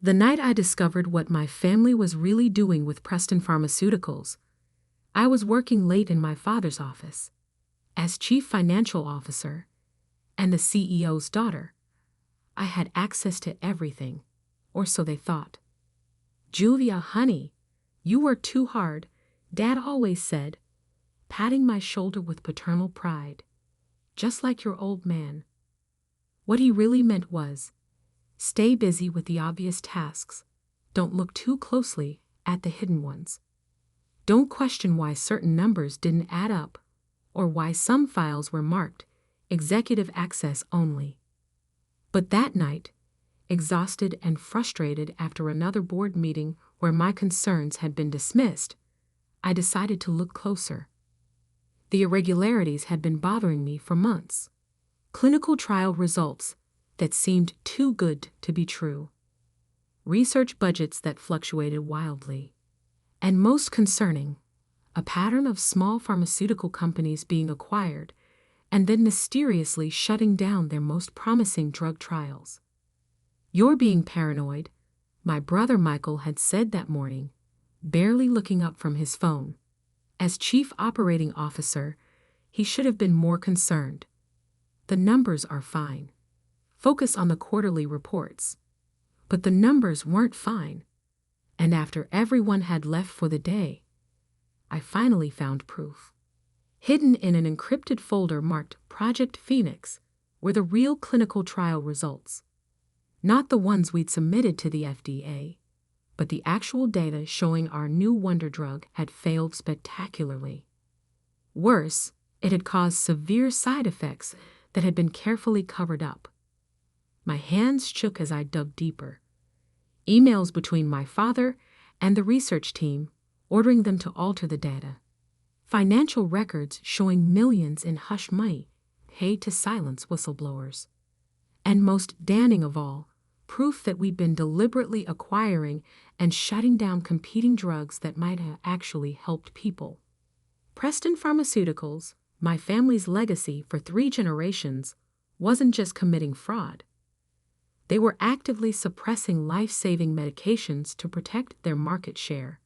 The night I discovered what my family was really doing with Preston Pharmaceuticals, I was working late in my father's office. As chief financial officer and the CEO's daughter, I had access to everything, or so they thought. "Julia, honey, you work too hard," Dad always said, patting my shoulder with paternal pride. "Just like your old man." What he really meant was, stay busy with the obvious tasks. Don't look too closely at the hidden ones. Don't question why certain numbers didn't add up, or why some files were marked executive access only. But that night, exhausted and frustrated after another board meeting where my concerns had been dismissed, I decided to look closer. The irregularities had been bothering me for months. Clinical trial results that seemed too good to be true. Research budgets that fluctuated wildly. And most concerning, a pattern of small pharmaceutical companies being acquired and then mysteriously shutting down their most promising drug trials. "You're being paranoid," my brother Michael had said that morning, barely looking up from his phone. As chief operating officer, he should have been more concerned. "The numbers are fine. Focus on the quarterly reports." But the numbers weren't fine. And after everyone had left for the day, I finally found proof. Hidden in an encrypted folder marked Project Phoenix were the real clinical trial results. Not the ones we'd submitted to the FDA, but the actual data showing our new wonder drug had failed spectacularly. Worse, it had caused severe side effects that had been carefully covered up. My hands shook as I dug deeper. Emails between my father and the research team ordering them to alter the data. Financial records showing millions in hush money paid to silence whistleblowers. And most damning of all, proof that we'd been deliberately acquiring and shutting down competing drugs that might have actually helped people. Preston Pharmaceuticals, my family's legacy for 3 generations, wasn't just committing fraud. They were actively suppressing life-saving medications to protect their market share.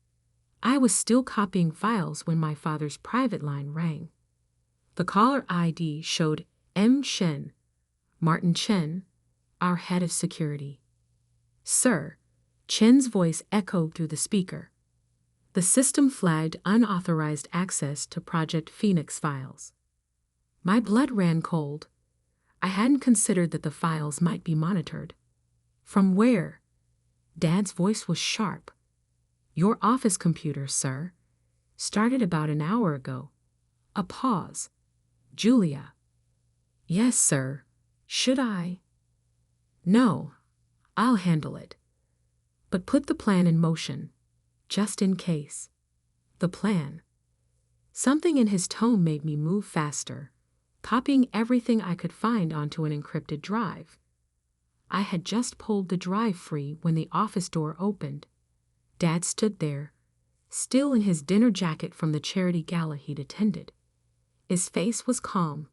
I was still copying files when my father's private line rang. The caller ID showed M. Chen, Martin Chen, our head of security. "Sir," Chen's voice echoed through the speaker. The system flagged unauthorized access to Project Phoenix files. My blood ran cold. I hadn't considered that the files might be monitored. "From where?" Dad's voice was sharp. "Your office computer, sir. Started about an hour ago." A pause. "Julia." "Yes, sir. Should I?" "No. I'll handle it. But put the plan in motion, just in case." The plan. Something in his tone made me move faster, copying everything I could find onto an encrypted drive. I had just pulled the drive free when the office door opened. Dad stood there, still in his dinner jacket from the charity gala he'd attended. His face was calm,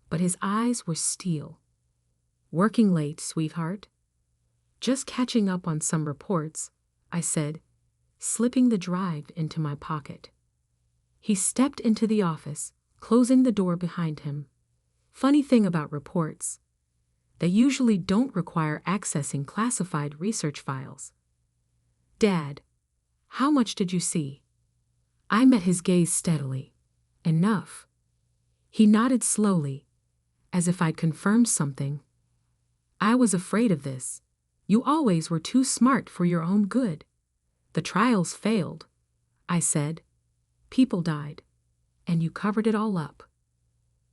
but his eyes were steel. "Working late, sweetheart?" "Just catching up on some reports," I said, slipping the drive into my pocket. He stepped into the office, closing the door behind him. Funny thing about reports, they usually don't require accessing classified research files. "Dad, how much did you see?" I met his gaze steadily. "Enough." He nodded slowly, as if I'd confirmed something. "I was afraid of this. You always were too smart for your own good." "The trials failed," I said. "People died, and you covered it all up."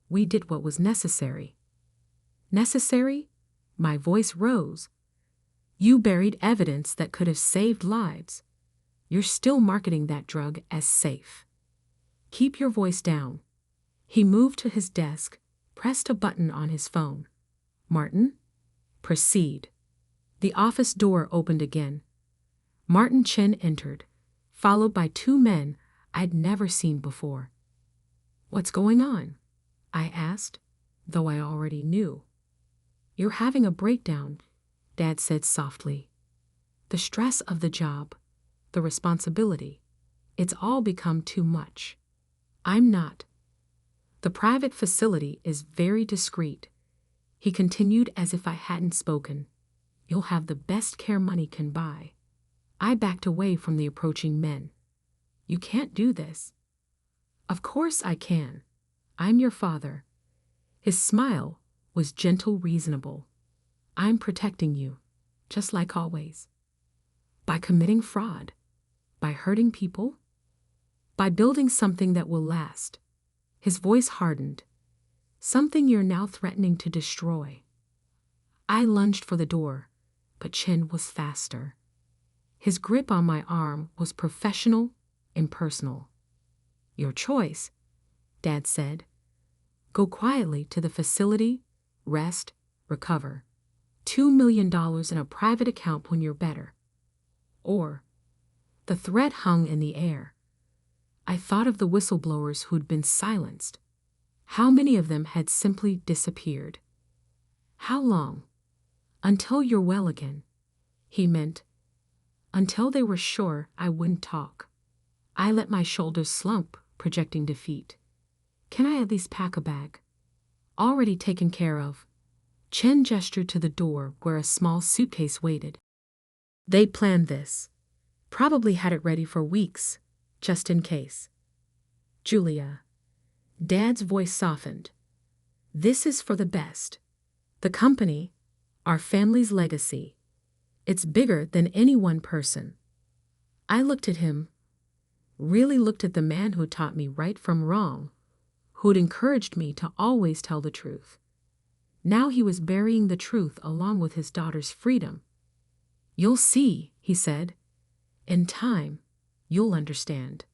"We did what was necessary." "Necessary?" My voice rose. "You buried evidence that could have saved lives. You're still marketing that drug as safe." "Keep your voice down." He moved to his desk, pressed a button on his phone. "Martin, proceed." The office door opened again. Martin Chen entered, followed by 2 men I'd never seen before. "What's going on?" I asked, though I already knew. "You're having a breakdown," Dad said softly. The stress of the job, the responsibility, it's all become too much. I'm not. The private facility is very discreet, he continued as if I hadn't spoken. You'll have the best care money can buy. I backed away from the approaching men. You can't do this. Of course I can. I'm your father. His smile was gentle, reasonable. I'm protecting you, just like always. By committing fraud, by hurting people, by building something that will last. His voice hardened. Something you're now threatening to destroy. I lunged for the door, but Chen was faster. His grip on my arm was professional, impersonal. Your choice, Dad said. Go quietly to the facility, rest, recover. $2 million in a private account when you're better. Or, the threat hung in the air. I thought of the whistleblowers who'd been silenced. How many of them had simply disappeared? How long? Until you're well again. He meant, until they were sure I wouldn't talk. I let my shoulders slump, projecting defeat. Can I at least pack a bag? Already taken care of. Chen gestured to the door where a small suitcase waited. They planned this. Probably had it ready for weeks, just in case. Julia. Dad's voice softened. This is for the best. The company, our family's legacy. It's bigger than any one person. I looked at him, really looked at the man who taught me right from wrong, who'd encouraged me to always tell the truth. Now he was burying the truth along with his daughter's freedom. You'll see, he said. In time, you'll understand.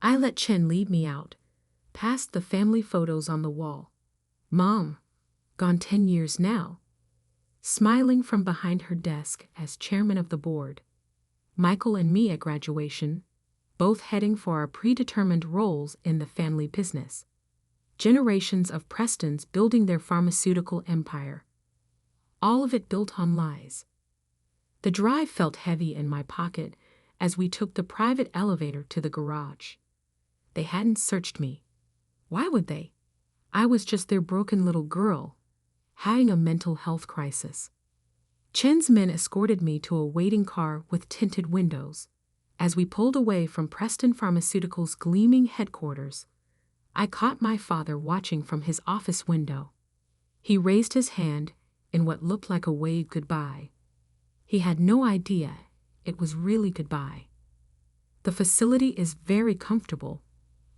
I let Chen lead me out, past the family photos on the wall. Mom, gone 10 years now. Smiling from behind her desk as chairman of the board. Michael and me at graduation, both heading for our predetermined roles in the family business. Generations of Prestons building their pharmaceutical empire. All of it built on lies. The drive felt heavy in my pocket as we took the private elevator to the garage. They hadn't searched me. Why would they? I was just their broken little girl, having a mental health crisis. Chen's men escorted me to a waiting car with tinted windows. As we pulled away from Preston Pharmaceuticals' gleaming headquarters, I caught my father watching from his office window. He raised his hand in what looked like a wave goodbye. He had no idea it was really goodbye. The facility is very comfortable,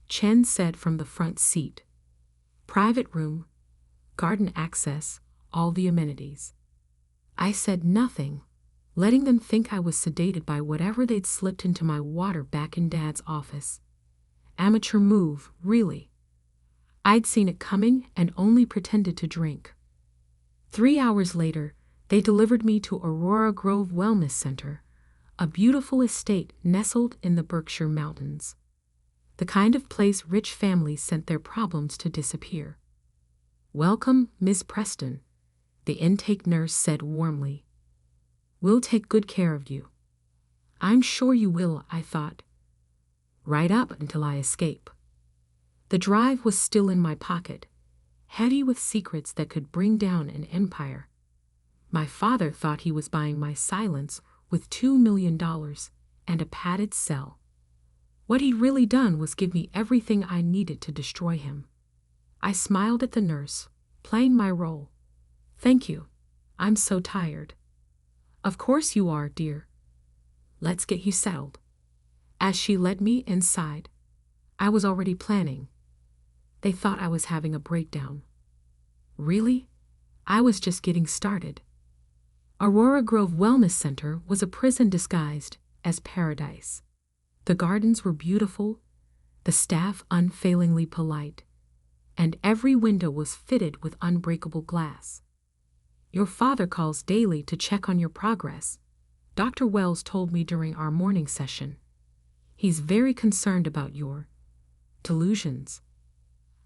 Chen said from the front seat. Private room, garden access, all the amenities. I said nothing, letting them think I was sedated by whatever they'd slipped into my water back in Dad's office. Amateur move, really. I'd seen it coming and only pretended to drink. 3 hours later, they delivered me to Aurora Grove Wellness Center, a beautiful estate nestled in the Berkshire Mountains. The kind of place rich families sent their problems to disappear. Welcome, Miss Preston, the intake nurse said warmly. We'll take good care of you. I'm sure you will, I thought. Right up until I escape. The drive was still in my pocket, heavy with secrets that could bring down an empire. My father thought he was buying my silence with $2 million and a padded cell. What he'd really done was give me everything I needed to destroy him. I smiled at the nurse, playing my role. Thank you. I'm so tired. Of course you are, dear. Let's get you settled. As she led me inside, I was already planning. They thought I was having a breakdown. Really? I was just getting started. Aurora Grove Wellness Center was a prison disguised as paradise. The gardens were beautiful, the staff unfailingly polite, and every window was fitted with unbreakable glass. Your father calls daily to check on your progress, Dr. Wells told me during our morning session. He's very concerned about your delusions.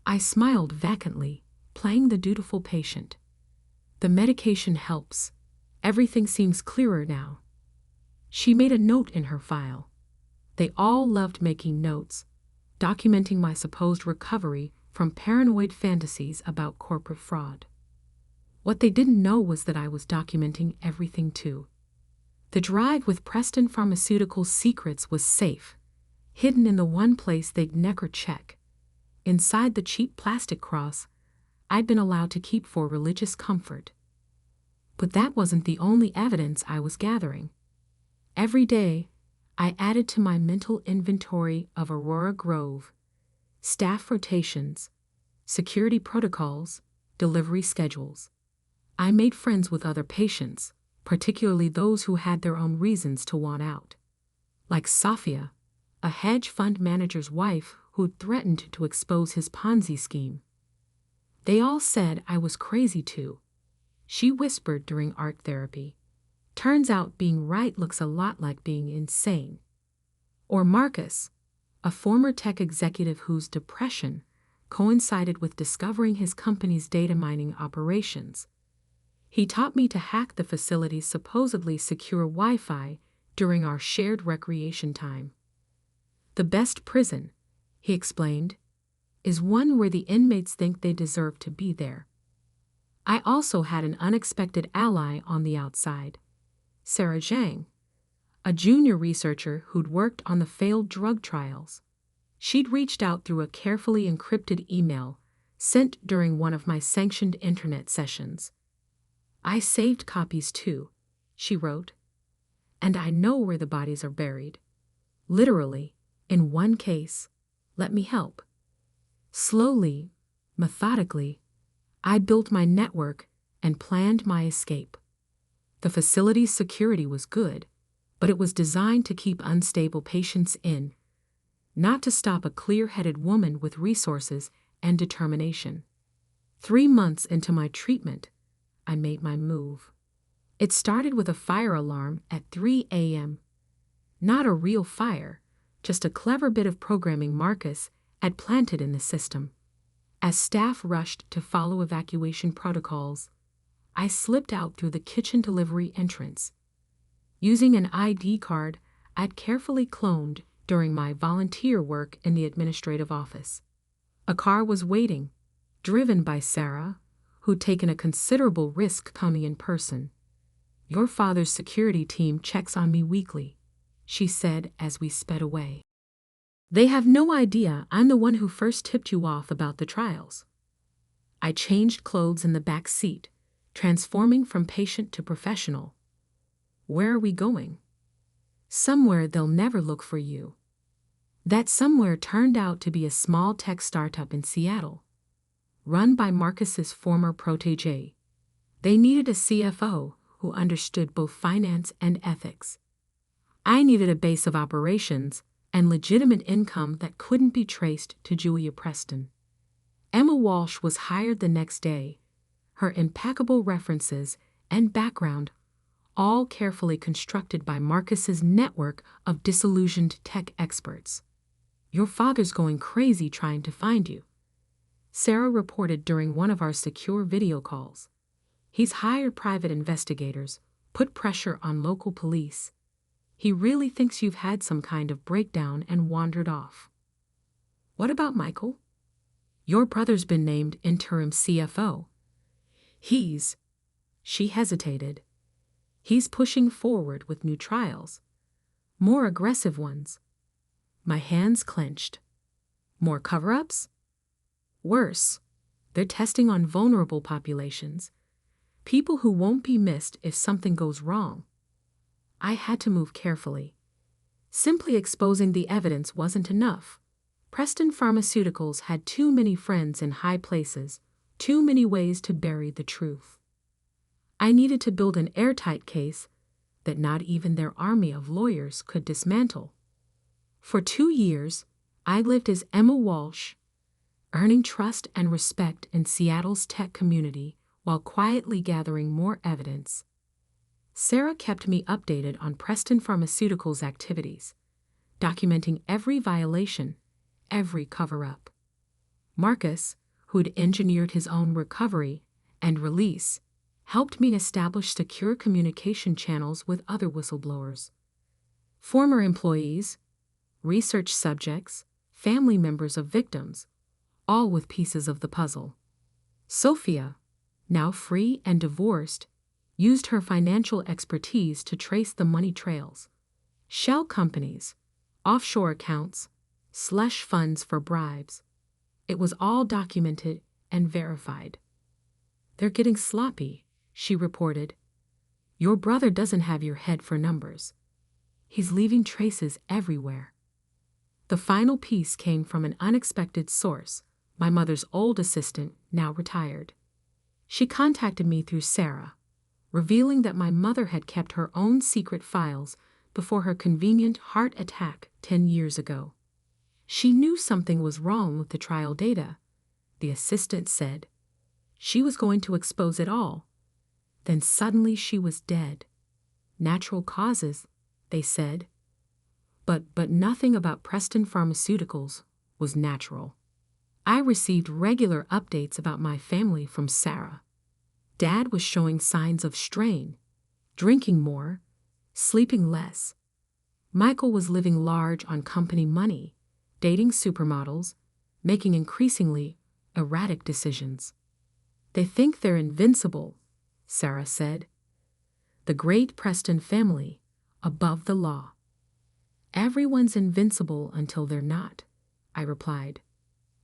I smiled vacantly, playing the dutiful patient. The medication helps. Everything seems clearer now. She made a note in her file. They all loved making notes, documenting my supposed recovery from paranoid fantasies about corporate fraud. What they didn't know was that I was documenting everything too. The drive with Preston Pharmaceuticals secrets was safe, hidden in the one place they'd never check. Inside the cheap plastic cross I'd been allowed to keep for religious comfort. But that wasn't the only evidence I was gathering. Every day, I added to my mental inventory of Aurora Grove, staff rotations, security protocols, delivery schedules. I made friends with other patients, particularly those who had their own reasons to want out. Like Safia, a hedge fund manager's wife who'd threatened to expose his Ponzi scheme. They all said I was crazy too. She whispered during art therapy. Turns out being right looks a lot like being insane. Or Marcus, a former tech executive whose depression coincided with discovering his company's data mining operations. He taught me to hack the facility's supposedly secure Wi-Fi during our shared recreation time. The best prison, he explained, is one where the inmates think they deserve to be there. I also had an unexpected ally on the outside, Sarah Zhang, a junior researcher who'd worked on the failed drug trials. She'd reached out through a carefully encrypted email sent during one of my sanctioned internet sessions. I saved copies too, she wrote, and I know where the bodies are buried. Literally, in one case. Let me help. Slowly, methodically, I built my network and planned my escape. The facility's security was good, but it was designed to keep unstable patients in, not to stop a clear-headed woman with resources and determination. 3 months into my treatment, I made my move. It started with a fire alarm at 3 a.m. Not a real fire, just a clever bit of programming Marcus had planted in the system. As staff rushed to follow evacuation protocols, I slipped out through the kitchen delivery entrance. Using an ID card I'd carefully cloned during my volunteer work in the administrative office. A car was waiting, driven by Sarah, who'd taken a considerable risk coming in person. "Your father's security team checks on me weekly," she said as we sped away. "They have no idea I'm the one who first tipped you off about the trials." I changed clothes in the back seat, transforming from patient to professional. "Where are we going?" "Somewhere they'll never look for you." That somewhere turned out to be a small tech startup in Seattle, run by Marcus's former protégé. They needed a CFO who understood both finance and ethics. I needed a base of operations and legitimate income that couldn't be traced to Julia Preston. Emma Walsh was hired the next day, her impeccable references and background all carefully constructed by Marcus's network of disillusioned tech experts. "Your father's going crazy trying to find you," Sarah reported during one of our secure video calls. "He's hired private investigators, put pressure on local police. He really thinks you've had some kind of breakdown and wandered off." "What about Michael?" "Your brother's been named interim CFO. She hesitated. "He's pushing forward with new trials. More aggressive ones." My hands clenched. "More cover-ups?" "Worse. They're testing on vulnerable populations. People who won't be missed if something goes wrong." I had to move carefully. Simply exposing the evidence wasn't enough. Preston Pharmaceuticals had too many friends in high places, too many ways to bury the truth. I needed to build an airtight case that not even their army of lawyers could dismantle. For 2 years, I lived as Emma Walsh, earning trust and respect in Seattle's tech community while quietly gathering more evidence. Sarah kept me updated on Preston Pharmaceuticals' activities, documenting every violation, every cover-up. Marcus, who'd engineered his own recovery and release, helped me establish secure communication channels with other whistleblowers. Former employees, research subjects, family members of victims, all with pieces of the puzzle. Sophia, now free and divorced, used her financial expertise to trace the money trails. Shell companies, offshore accounts, slush funds for bribes. It was all documented and verified. "They're getting sloppy," she reported. "Your brother doesn't have your head for numbers. He's leaving traces everywhere." The final piece came from an unexpected source, my mother's old assistant, now retired. She contacted me through Sarah, revealing that my mother had kept her own secret files before her convenient heart attack 10 years ago. She knew something was wrong with the trial data, the assistant said. She was going to expose it all. Then suddenly she was dead. Natural causes, they said. But nothing about Preston Pharmaceuticals was natural. I received regular updates about my family from Sarah. Dad was showing signs of strain, drinking more, sleeping less. Michael was living large on company money, dating supermodels, making increasingly erratic decisions. "They think they're invincible," Sarah said. "The great Preston family, above the law." "Everyone's invincible until they're not," I replied.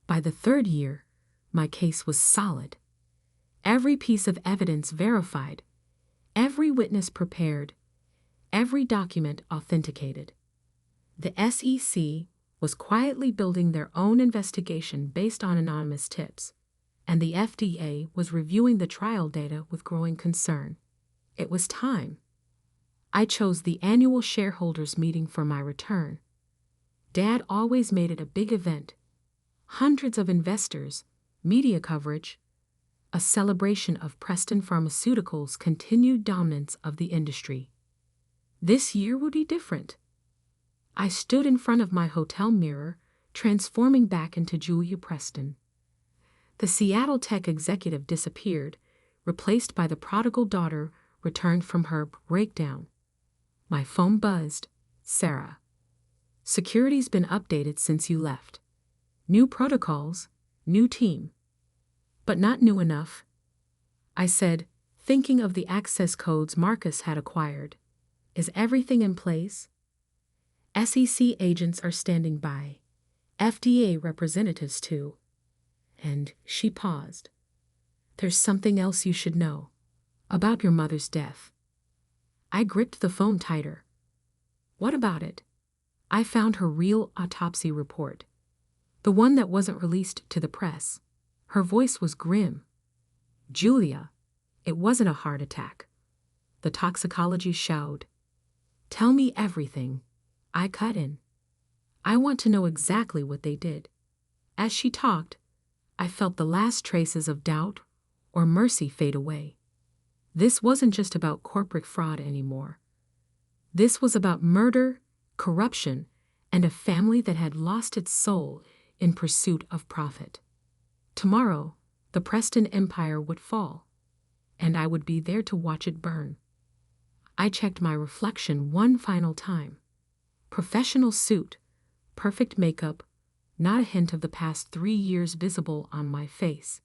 By the 3rd year, my case was solid. Every piece of evidence verified, every witness prepared, every document authenticated. The SEC was quietly building their own investigation based on anonymous tips, and the FDA was reviewing the trial data with growing concern. It was time. I chose the annual shareholders meeting for my return. Dad always made it a big event. Hundreds of investors, media coverage, a celebration of Preston Pharmaceuticals' continued dominance of the industry. This year would be different. I stood in front of my hotel mirror, transforming back into Julia Preston. The Seattle tech executive disappeared, replaced by the prodigal daughter returned from her breakdown. My phone buzzed. "Sarah. Security's been updated since you left. New protocols, new team. But not new enough," I said, thinking of the access codes Marcus had acquired. "Is everything in place?" "SEC agents are standing by. FDA representatives too." And she paused. "There's something else you should know. About your mother's death." I gripped the phone tighter. "What about it?" I found her real autopsy report. The one that wasn't released to the press. Her voice was grim. "Julia, it wasn't a heart attack." The toxicology showed. "Tell me everything." I cut in. "I want to know exactly what they did." As she talked, I felt the last traces of doubt or mercy fade away. This wasn't just about corporate fraud anymore. This was about murder, corruption, and a family that had lost its soul in pursuit of profit. Tomorrow, the Preston empire would fall, and I would be there to watch it burn. I checked my reflection one final time. Professional suit, perfect makeup, not a hint of the past 3 years visible on my face.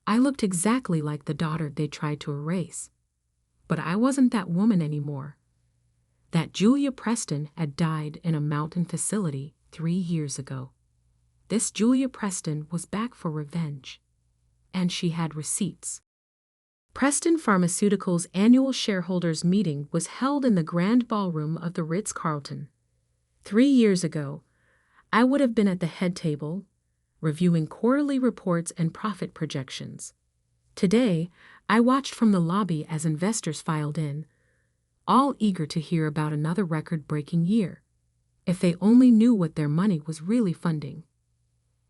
I looked exactly like the daughter they tried to erase. But I wasn't that woman anymore. That Julia Preston had died in a mountain facility 3 years ago. This Julia Preston was back for revenge. And she had receipts. Preston Pharmaceuticals' annual shareholders meeting was held in the grand ballroom of the Ritz-Carlton. 3 years ago, I would have been at the head table, reviewing quarterly reports and profit projections. Today, I watched from the lobby as investors filed in, all eager to hear about another record-breaking year. If they only knew what their money was really funding.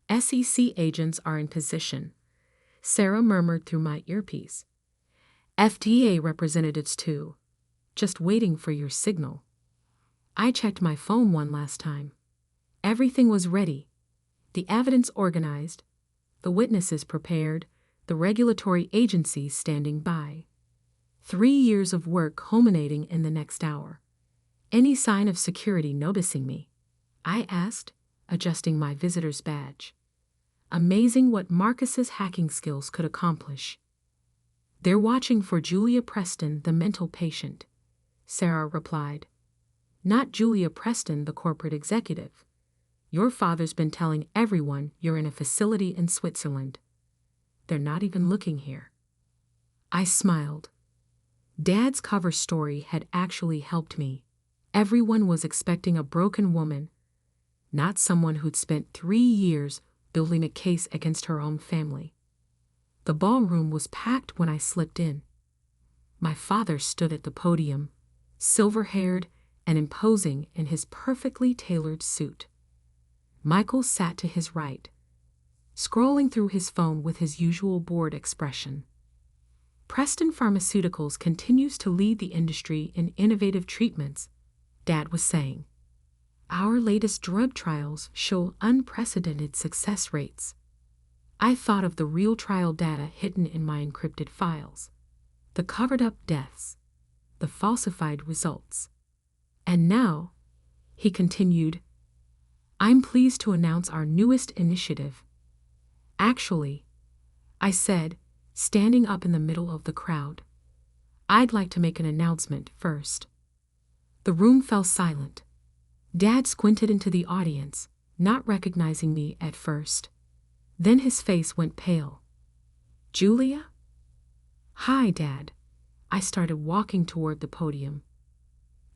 "SEC agents are in position," Sarah murmured through my earpiece. "FDA representatives too, just waiting for your signal." I checked my phone one last time. Everything was ready. The evidence organized, the witnesses prepared, the regulatory agencies standing by. 3 years of work culminating in the next hour. Any sign of security noticing me? I asked, adjusting my visitor's badge. Amazing what Marcus's hacking skills could accomplish. They're watching for Julia Preston, the mental patient, Sarah replied. Not Julia Preston, the corporate executive. Your father's been telling everyone you're in a facility in Switzerland. They're not even looking here. I smiled. Dad's cover story had actually helped me. Everyone was expecting a broken woman, not someone who'd spent 3 years building a case against her own family. The ballroom was packed when I slipped in. My father stood at the podium, silver-haired and imposing in his perfectly tailored suit. Michael sat to his right, scrolling through his phone with his usual bored expression. Preston Pharmaceuticals continues to lead the industry in innovative treatments, Dad was saying. Our latest drug trials show unprecedented success rates. I thought of the real trial data hidden in my encrypted files, the covered-up deaths, the falsified results. And now, he continued, I'm pleased to announce our newest initiative. Actually, I said, standing up in the middle of the crowd, I'd like to make an announcement first. The room fell silent. Dad squinted into the audience, not recognizing me at first. Then his face went pale. Julia? Hi, Dad. I started walking toward the podium.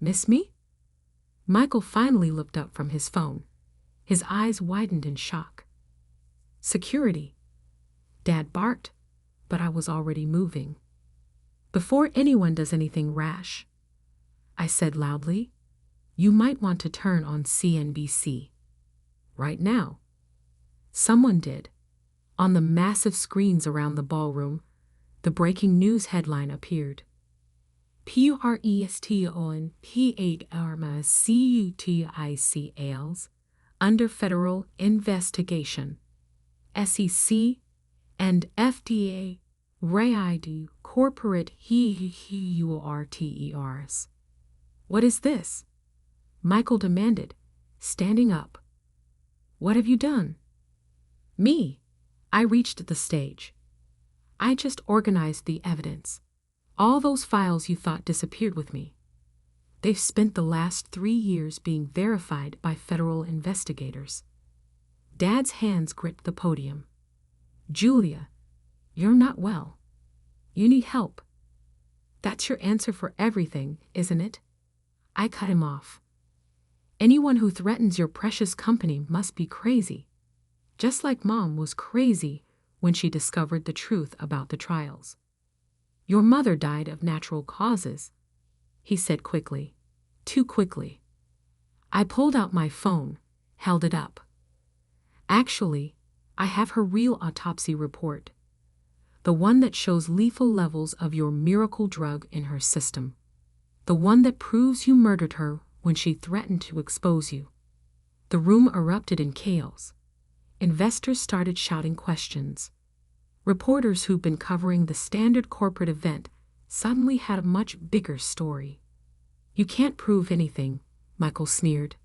Miss me? Michael finally looked up from his phone. His eyes widened in shock. Security. Dad barked, but I was already moving. Before anyone does anything rash, I said loudly, you might want to turn on CNBC. Right now. Someone did. On the massive screens around the ballroom, the breaking news headline appeared. Preston Pharmaceuticals under federal investigation. SEC and FDA raid corporate headquarters. What is this? Michael demanded, standing up. What have you done? Me. I reached the stage. I just organized the evidence. All those files you thought disappeared with me. They've spent the last 3 years being verified by federal investigators. Dad's hands gripped the podium. Julia, you're not well. You need help. That's your answer for everything, isn't it? I cut him off. Anyone who threatens your precious company must be crazy. Just like Mom was crazy when she discovered the truth about the trials. Your mother died of natural causes, he said quickly. Too quickly. I pulled out my phone, held it up. Actually, I have her real autopsy report. The one that shows lethal levels of your miracle drug in her system. The one that proves you murdered her when she threatened to expose you. The room erupted in chaos. Investors started shouting questions. Reporters who'd been covering the standard corporate event suddenly had a much bigger story. You can't prove anything, Michael sneered.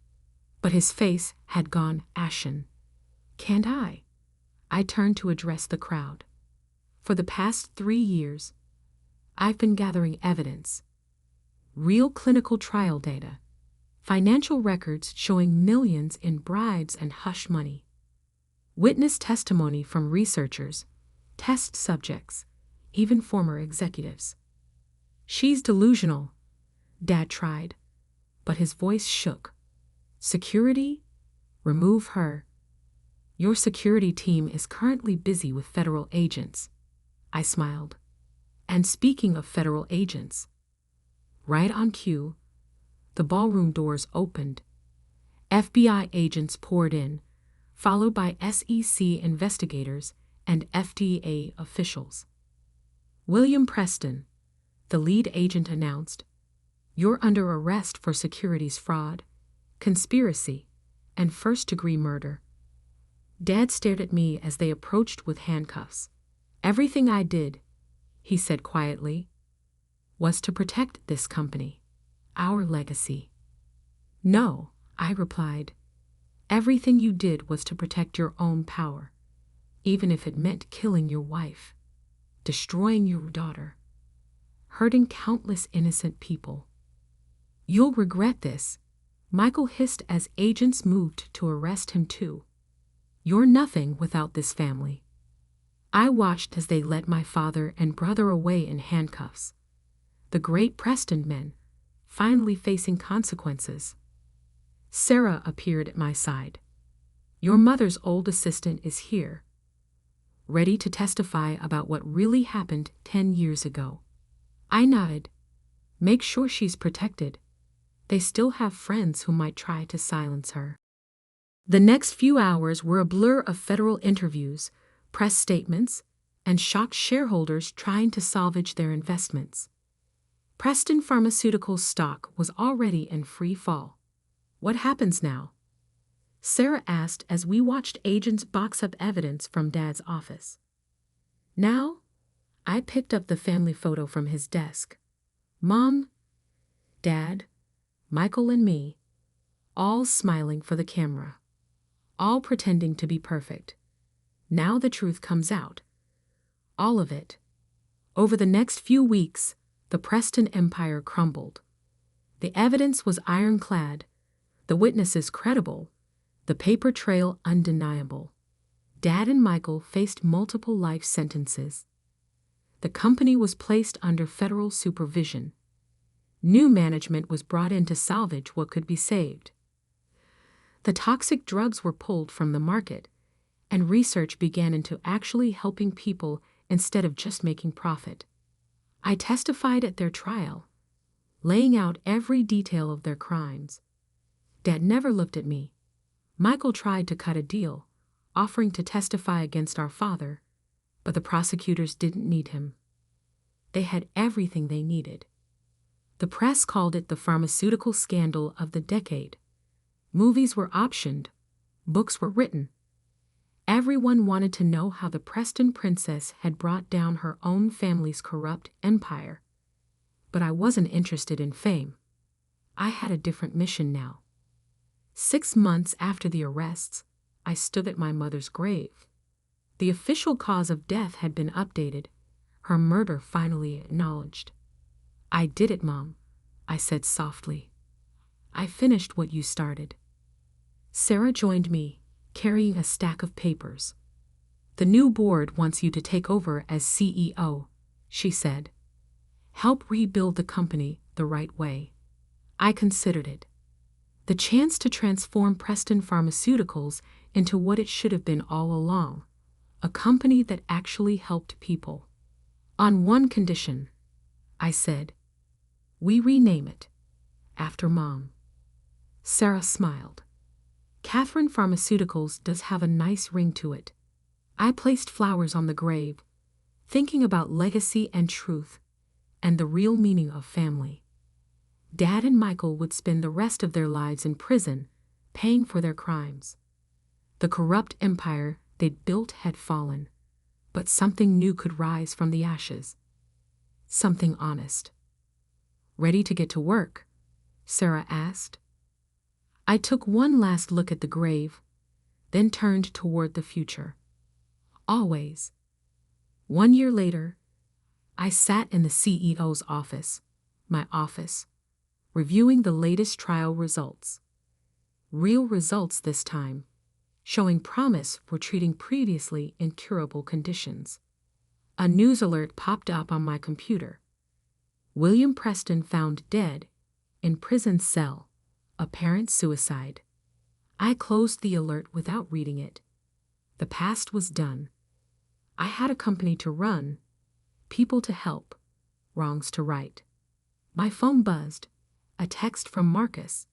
But his face had gone ashen. Can't I? I turned to address the crowd. For the past 3 years, I've been gathering evidence. Real clinical trial data. Financial records showing millions in bribes and hush money. Witness testimony from researchers, test subjects, even former executives. She's delusional, Dad tried, but his voice shook. Security? Remove her. Your security team is currently busy with federal agents. I smiled. And speaking of federal agents, right on cue, the ballroom doors opened. FBI agents poured in, followed by SEC investigators and FDA officials. William Preston, the lead agent announced, you're under arrest for securities fraud, conspiracy, and first-degree murder. Dad stared at me as they approached with handcuffs. Everything I did, he said quietly, was to protect this company, our legacy. No, I replied. Everything you did was to protect your own power, even if it meant killing your wife, destroying your daughter, hurting countless innocent people. You'll regret this, Michael hissed as agents moved to arrest him too. You're nothing without this family. I watched as they led my father and brother away in handcuffs. The great Preston men, finally facing consequences. Sarah appeared at my side. Your mother's old assistant is here, ready to testify about what really happened 10 years ago. I nodded. Make sure she's protected. They still have friends who might try to silence her. The next few hours were a blur of federal interviews, press statements, and shocked shareholders trying to salvage their investments. Preston Pharmaceuticals stock was already in free fall. What happens now? Sarah asked as we watched agents box up evidence from Dad's office. Now, I picked up the family photo from his desk. Mom, Dad, Michael and me, all smiling for the camera, all pretending to be perfect. Now the truth comes out. All of it. Over the next few weeks, the Preston empire crumbled. The evidence was ironclad, the witnesses credible, the paper trail undeniable. Dad and Michael faced multiple life sentences. The company was placed under federal supervision. New management was brought in to salvage what could be saved. The toxic drugs were pulled from the market, and research began into actually helping people instead of just making profit. I testified at their trial, laying out every detail of their crimes. Dad never looked at me. Michael tried to cut a deal, offering to testify against our father, but the prosecutors didn't need him. They had everything they needed. The press called it the pharmaceutical scandal of the decade. Movies were optioned, books were written. Everyone wanted to know how the Preston princess had brought down her own family's corrupt empire. But I wasn't interested in fame. I had a different mission now. 6 months after the arrests, I stood at my mother's grave. The official cause of death had been updated, her murder finally acknowledged. I did it, Mom, I said softly. I finished what you started. Sarah joined me, carrying a stack of papers. The new board wants you to take over as CEO, she said. Help rebuild the company the right way. I considered it. The chance to transform Preston Pharmaceuticals into what it should have been all along, a company that actually helped people. On one condition, I said. We rename it after Mom. Sarah smiled. Catherine Pharmaceuticals does have a nice ring to it. I placed flowers on the grave, thinking about legacy and truth, and the real meaning of family. Dad and Michael would spend the rest of their lives in prison, paying for their crimes. The corrupt empire they'd built had fallen, but something new could rise from the ashes. Something honest. Ready to get to work? Sarah asked. I took one last look at the grave, then turned toward the future. Always. 1 year later, I sat in the CEO's office, my office, reviewing the latest trial results. Real results this time, showing promise for treating previously incurable conditions. A news alert popped up on my computer. William Preston found dead in prison cell, apparent suicide. I closed the alert without reading it. The past was done. I had a company to run, people to help, wrongs to right. My phone buzzed. A text from Marcus.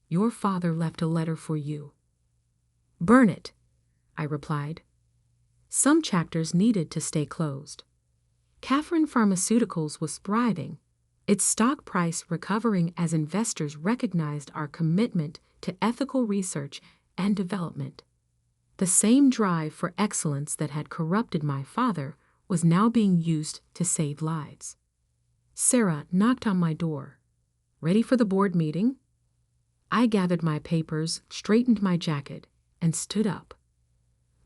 Your father left a letter for you. Burn it, I replied. Some chapters needed to stay closed. Catherine Pharmaceuticals was thriving, its stock price recovering as investors recognized our commitment to ethical research and development. The same drive for excellence that had corrupted my father was now being used to save lives. Sarah knocked on my door. Ready for the board meeting? I gathered my papers, straightened my jacket, and stood up.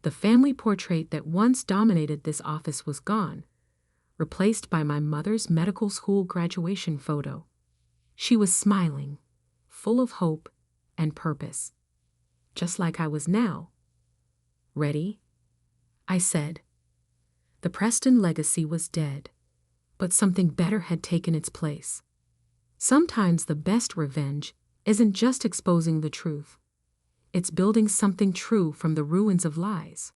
The family portrait that once dominated this office was gone, replaced by my mother's medical school graduation photo. She was smiling, full of hope and purpose, just like I was now. "Ready?" I said. The Preston legacy was dead, but something better had taken its place. Sometimes the best revenge isn't just exposing the truth. It's building something true from the ruins of lies.